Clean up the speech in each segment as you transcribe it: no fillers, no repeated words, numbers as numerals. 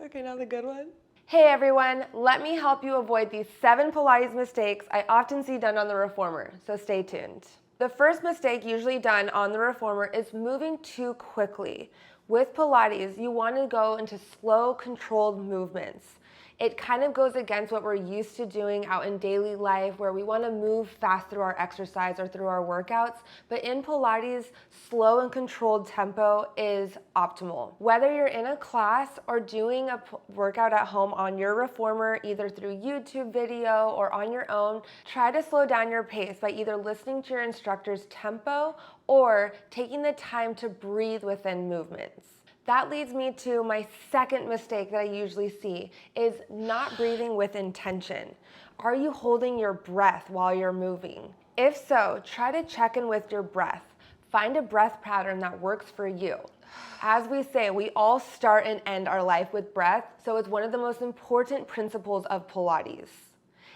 Okay, now the good one. Hey everyone, let me help you avoid these 7 Pilates mistakes I often see done on the reformer, so stay tuned. The first mistake usually done on the reformer is moving too quickly. With Pilates, you want to go into slow, controlled movements. It kind of goes against what we're used to doing out in daily life, where we want to move fast through our exercise or through our workouts. But in Pilates, slow and controlled tempo is optimal. Whether you're in a class or doing a workout at home on your reformer, either through YouTube video or on your own, try to slow down your pace by either listening to your instructor's tempo or taking the time to breathe within movements. That leads me to my second mistake that I usually see is not breathing with intention. Are you holding your breath while you're moving? If so, try to check in with your breath. Find a breath pattern that works for you. As we say, we all start and end our life with breath, so it's one of the most important principles of Pilates.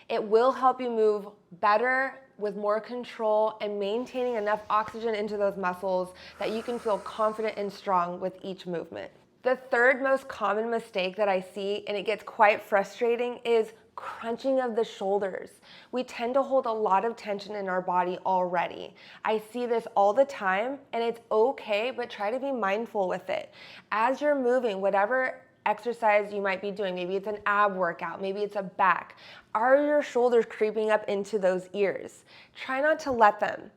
It will help you move better with more control and maintaining enough oxygen into those muscles that you can feel confident and strong with each movement. The third most common mistake that I see, and it gets quite frustrating, is crunching of the shoulders. We tend to hold a lot of tension in our body already. I see this all the time, and it's okay, but try to be mindful with it. As you're moving, whatever exercise you might be doing, maybe it's an ab workout, maybe it's a back, are your shoulders creeping up into those ears? Try not to let them.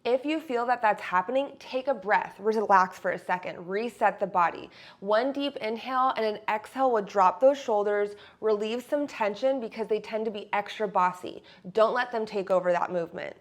If you feel that that's happening, take a breath, relax for a second, reset the body. One deep inhale and an exhale will drop those shoulders, relieve some tension because they tend to be extra bossy. Don't let them take over that movement.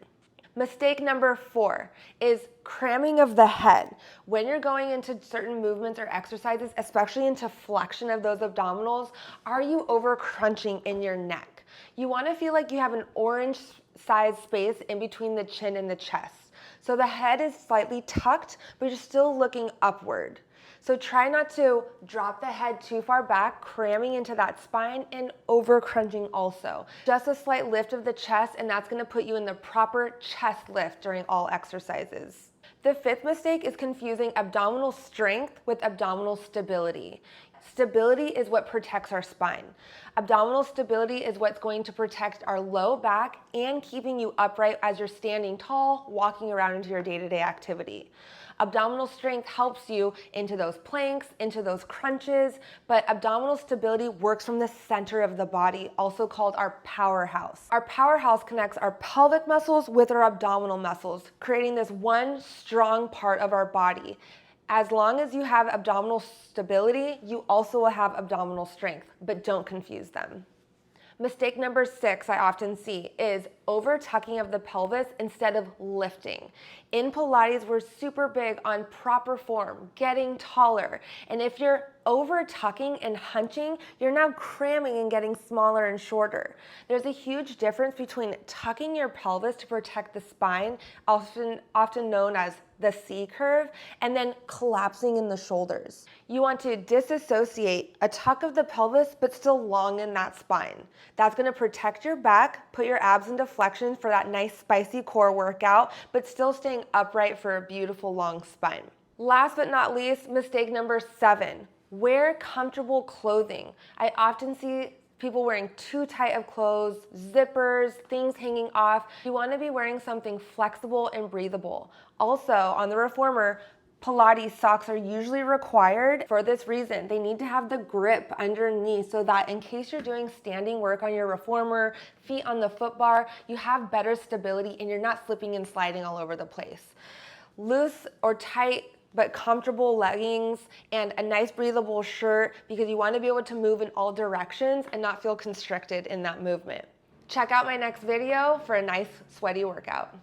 Mistake number 4 is cramming of the head. When you're going into certain movements or exercises, especially into flexion of those abdominals, are you over crunching in your neck? You want to feel like you have an orange-sized space in between the chin and the chest. So the head is slightly tucked, but you're still looking upward. So try not to drop the head too far back, cramming into that spine and over crunching also. Just a slight lift of the chest, and that's gonna put you in the proper chest lift during all exercises. The fifth mistake is confusing abdominal strength with abdominal stability. Stability is what protects our spine. Abdominal stability is what's going to protect our low back and keeping you upright as you're standing tall, walking around into your day-to-day activity. Abdominal strength helps you into those planks, into those crunches, but abdominal stability works from the center of the body, also called our powerhouse. Our powerhouse connects our pelvic muscles with our abdominal muscles, creating this one strong part of our body. As long as you have abdominal stability, you also will have abdominal strength, but don't confuse them. Mistake number 6 I often see is over tucking of the pelvis instead of lifting. In Pilates, we're super big on proper form, getting taller. And if you're over tucking and hunching, you're now cramming and getting smaller and shorter. There's a huge difference between tucking your pelvis to protect the spine, often known as the C curve, and then collapsing in the shoulders. You want to disassociate a tuck of the pelvis, but still long in that spine. That's gonna protect your back, put your abs into flexion for that nice spicy core workout, but still staying upright for a beautiful long spine. Last but not least, mistake number 7, wear comfortable clothing. I often see people wearing too tight of clothes, zippers, things hanging off. You want to be wearing something flexible and breathable. Also, on the reformer, Pilates socks are usually required for this reason. They need to have the grip underneath so that in case you're doing standing work on your reformer, feet on the foot bar, you have better stability and you're not slipping and sliding all over the place. Loose or tight but comfortable leggings and a nice breathable shirt because you want to be able to move in all directions and not feel constricted in that movement. Check out my next video for a nice sweaty workout.